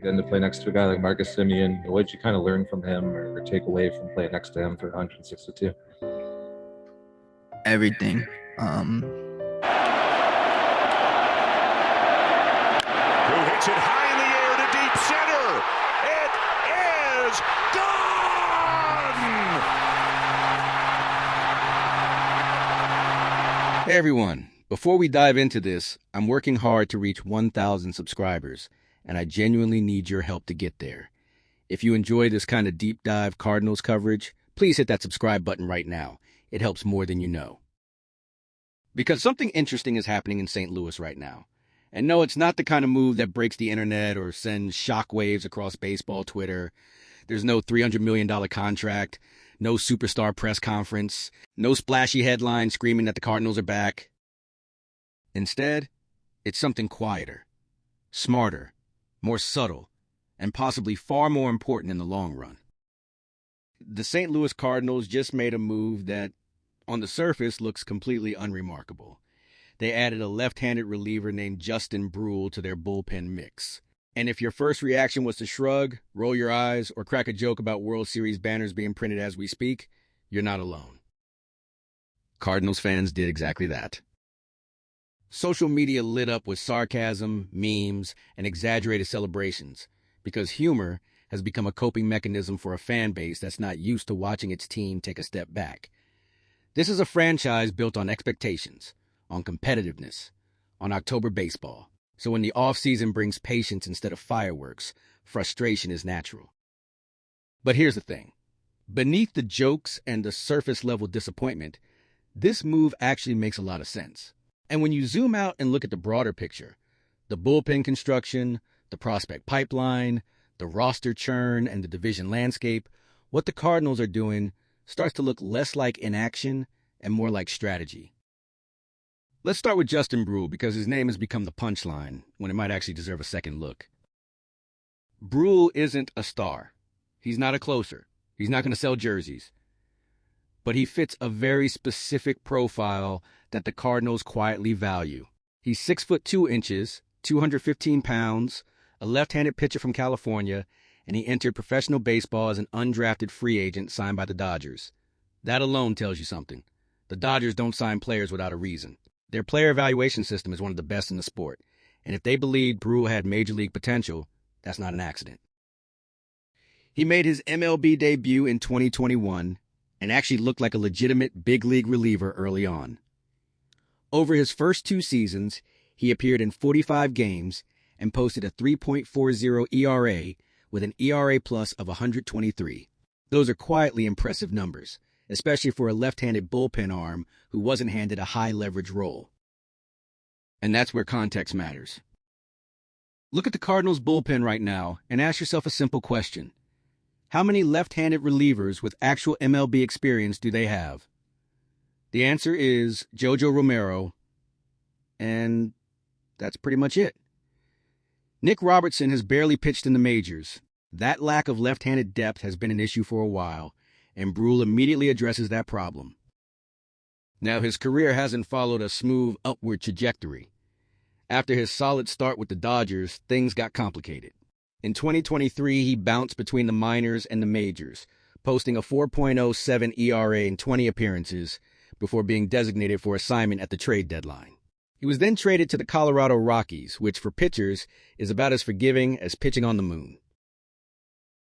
getting to play next to a guy like Marcus Simeon. What did you kind of learn from him or take away from playing next to him for 162? Everything. Who hits it high in the air to deep center. It is gone! Hey everyone, before we dive into this, I'm working hard to reach 1,000 subscribers, and I genuinely need your help to get there. If you enjoy this kind of deep dive Cardinals coverage, please hit that subscribe button right now. It helps more than you know. Because something interesting is happening in St. Louis right now. And no, it's not the kind of move that breaks the internet or sends shockwaves across baseball Twitter. There's no $300 million contract, no superstar press conference, no splashy headline screaming that the Cardinals are back. Instead, it's something quieter, smarter, more subtle, and possibly far more important in the long run. The St. Louis Cardinals just made a move that, on the surface, looks completely unremarkable. They added a left-handed reliever named Justin Brule to their bullpen mix. And if your first reaction was to shrug, roll your eyes, or crack a joke about World Series banners being printed as we speak, you're not alone. Cardinals fans did exactly that. Social media lit up with sarcasm, memes, and exaggerated celebrations, because humor has become a coping mechanism for a fan base that's not used to watching its team take a step back. This is a franchise built on expectations, on competitiveness, on October baseball. So when the offseason brings patience instead of fireworks, frustration is natural. But here's the thing. Beneath the jokes and the surface-level disappointment, this move actually makes a lot of sense. And when you zoom out and look at the broader picture, the bullpen construction, the prospect pipeline, the roster churn, and the division landscape, what the Cardinals are doing starts to look less like inaction and more like strategy. Let's start with Justin Brule, because his name has become the punchline when it might actually deserve a second look. Brule isn't a star. He's not a closer. He's not going to sell jerseys. But he fits a very specific profile that the Cardinals quietly value. He's 6'2", 215 pounds, a left-handed pitcher from California, and he entered professional baseball as an undrafted free agent signed by the Dodgers. That alone tells you something. The Dodgers don't sign players without a reason. Their player evaluation system is one of the best in the sport, and if they believed Brule had major league potential, that's not an accident. He made his MLB debut in 2021 and actually looked like a legitimate big league reliever early on. Over his first 2 seasons, he appeared in 45 games and posted a 3.40 ERA with an ERA plus of 123. Those are quietly impressive numbers, especially for a left-handed bullpen arm who wasn't handed a high-leverage role. And that's where context matters. Look at the Cardinals' bullpen right now and ask yourself a simple question. How many left-handed relievers with actual MLB experience do they have? The answer is Jojo Romero, and that's pretty much it. Nick Robertson has barely pitched in the majors. That lack of left-handed depth has been an issue for a while, and Brule immediately addresses that problem. Now, his career hasn't followed a smooth upward trajectory. After his solid start with the Dodgers, things got complicated. In 2023, he bounced between the minors and the majors, posting a 4.07 ERA in 20 appearances before being designated for assignment at the trade deadline. He was then traded to the Colorado Rockies, which for pitchers is about as forgiving as pitching on the moon.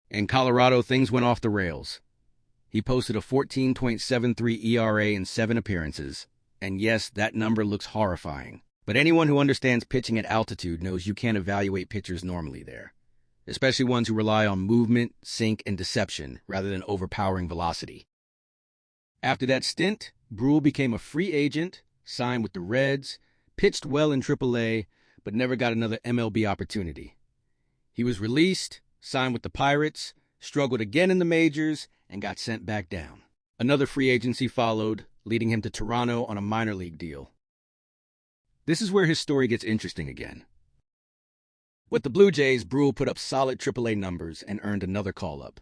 In Colorado, things went off the rails. He posted a 14.73 ERA in 7 appearances, and yes, that number looks horrifying. But anyone who understands pitching at altitude knows you can't evaluate pitchers normally there, especially ones who rely on movement, sink, and deception rather than overpowering velocity. After that stint, Brule became a free agent, signed with the Reds, pitched well in AAA, but never got another MLB opportunity. He was released, signed with the Pirates, struggled again in the majors, and got sent back down. Another free agency followed, leading him to Toronto on a minor league deal. This is where his story gets interesting again. With the Blue Jays, Brule put up solid AAA numbers and earned another call-up.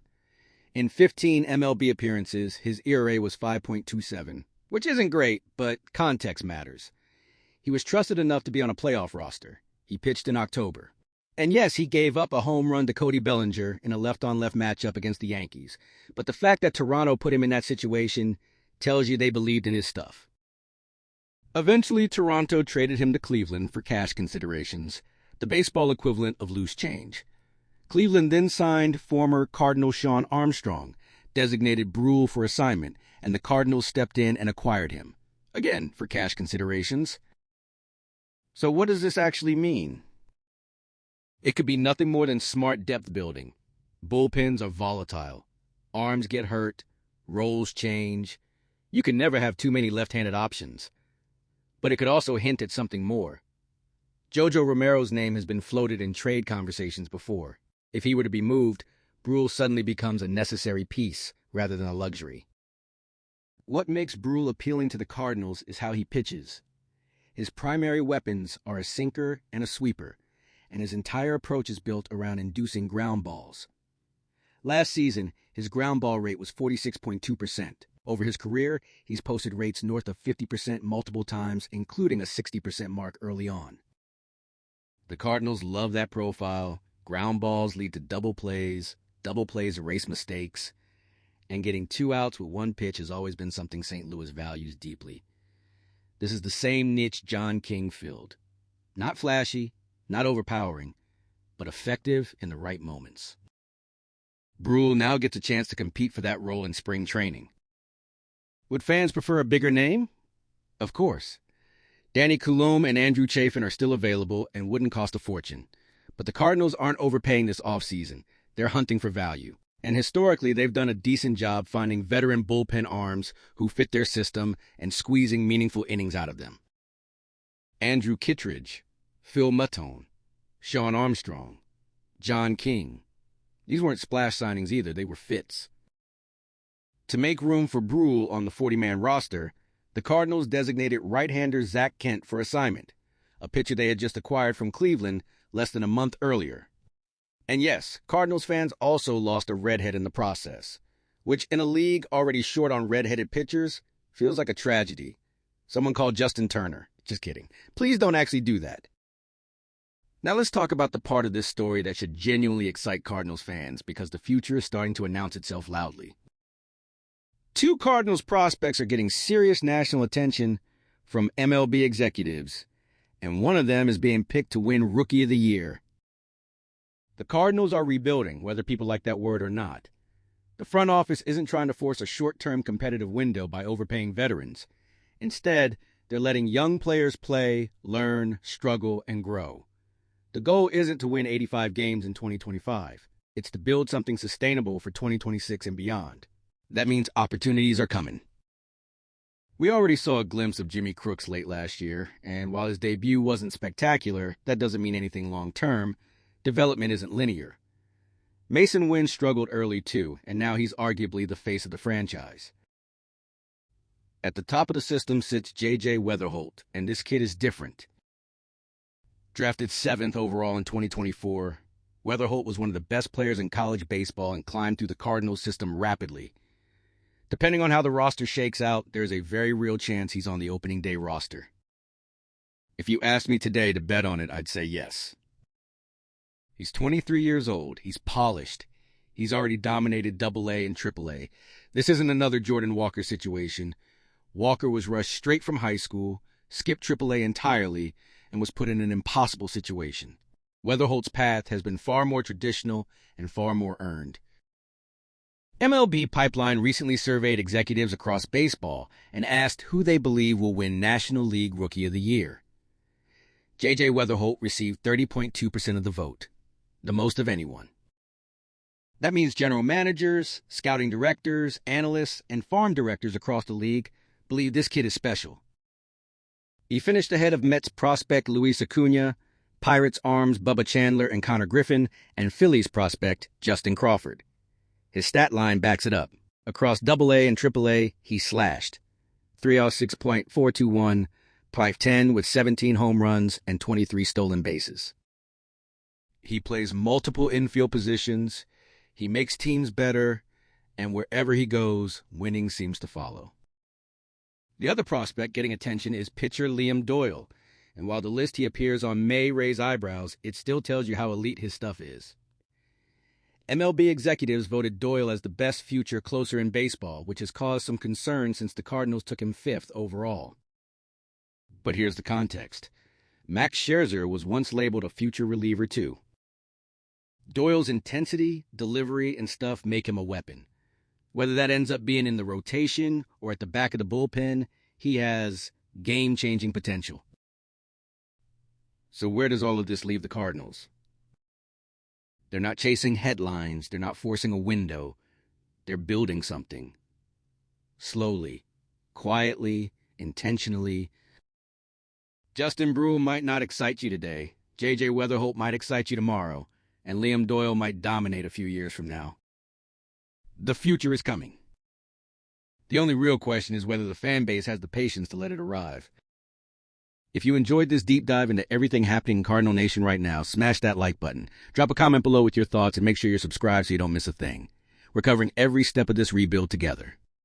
In 15 MLB appearances, his ERA was 5.27, which isn't great, but context matters. He was trusted enough to be on a playoff roster. He pitched in October. And yes, he gave up a home run to Cody Bellinger in a left-on-left matchup against the Yankees. But the fact that Toronto put him in that situation tells you they believed in his stuff. Eventually, Toronto traded him to Cleveland for cash considerations, the baseball equivalent of loose change. Cleveland then signed former Cardinal Shawn Armstrong, designated Brule for assignment, and the Cardinals stepped in and acquired him, again for cash considerations. So what does this actually mean? It could be nothing more than smart depth building. Bullpens are volatile. Arms get hurt. Roles change. You can never have too many left-handed options. But it could also hint at something more. Jojo Romero's name has been floated in trade conversations before. If he were to be moved, Brule suddenly becomes a necessary piece rather than a luxury. What makes Brule appealing to the Cardinals is how he pitches. His primary weapons are a sinker and a sweeper, and his entire approach is built around inducing ground balls. Last season, his ground ball rate was 46.2%. Over his career, he's posted rates north of 50% multiple times, including a 60% mark early on. The Cardinals love that profile. Ground balls lead to double plays erase mistakes, and getting 2 outs with 1 pitch has always been something St. Louis values deeply. This is the same niche John King filled. Not flashy, not overpowering, but effective in the right moments. Brule now gets a chance to compete for that role in spring training. Would fans prefer a bigger name? Of course. Danny Coulombe and Andrew Chafin are still available and wouldn't cost a fortune. But the Cardinals aren't overpaying this offseason. They're hunting for value. And historically, they've done a decent job finding veteran bullpen arms who fit their system and squeezing meaningful innings out of them. Andrew Kittredge, Phil Maton, Shawn Armstrong, John King. These weren't splash signings either, they were fits. To make room for Brule on the 40-man roster, the Cardinals designated right-hander Zach Kent for assignment, a pitcher they had just acquired from Cleveland less than a month earlier. And yes, Cardinals fans also lost a redhead in the process, which in a league already short on redheaded pitchers feels like a tragedy. Someone called Justin Turner. Just kidding. Please don't actually do that. Now let's talk about the part of this story that should genuinely excite Cardinals fans because the future is starting to announce itself loudly. 2 Cardinals prospects are getting serious national attention from MLB executives, and one of them is being picked to win Rookie of the Year. The Cardinals are rebuilding, whether people like that word or not. The front office isn't trying to force a short-term competitive window by overpaying veterans. Instead, they're letting young players play, learn, struggle, and grow. The goal isn't to win 85 games in 2025. It's to build something sustainable for 2026 and beyond. That means opportunities are coming. We already saw a glimpse of Jimmy Crooks late last year, and while his debut wasn't spectacular, that doesn't mean anything long-term. Development isn't linear. Mason Wynn struggled early too, and now he's arguably the face of the franchise. At the top of the system sits J.J. Weatherholt, and this kid is different. Drafted 7th overall in 2024, Weatherholt was one of the best players in college baseball and climbed through the Cardinals system rapidly. Depending on how the roster shakes out, there's a very real chance he's on the opening day roster. If you asked me today to bet on it, I'd say yes. He's 23 years old. He's polished. He's already dominated AA and AAA. This isn't another Jordan Walker situation. Walker was rushed straight from high school, skipped AAA entirely, and was put in an impossible situation. Weatherholt's path has been far more traditional and far more earned. MLB Pipeline recently surveyed executives across baseball and asked who they believe will win National League Rookie of the Year. J.J. Weatherholt received 30.2% of the vote, the most of anyone. That means general managers, scouting directors, analysts, and farm directors across the league believe this kid is special. He finished ahead of Mets prospect Luis Acuna, Pirates arms Bubba Chandler and Connor Griffin, and Phillies prospect Justin Crawford. His stat line backs it up. Across AA and AAA, he slashed. 306.421, .510 with 17 home runs and 23 stolen bases. He plays multiple infield positions, he makes teams better, and wherever he goes, winning seems to follow. The other prospect getting attention is pitcher Liam Doyle, And while the list he appears on may raise eyebrows, it still tells you how elite his stuff is. MLB executives voted Doyle as the best future closer in baseball, which has caused some concern since the Cardinals took him 5th overall. But here's the context. Max Scherzer was once labeled a future reliever too. Doyle's intensity, delivery, and stuff make him a weapon. Whether that ends up being in the rotation or at the back of the bullpen, he has game-changing potential. So where does all of this leave the Cardinals? They're not chasing headlines. They're not forcing a window. They're building something. Slowly, quietly, intentionally. Justin Brule might not excite you today. J.J. Weatherholt might excite you tomorrow. And Liam Doyle might dominate a few years from now. The future is coming. The only real question is whether the fan base has the patience to let it arrive. If you enjoyed this deep dive into everything happening in Cardinal Nation right now, smash that like button. Drop a comment below with your thoughts and make sure you're subscribed so you don't miss a thing. We're covering every step of this rebuild together.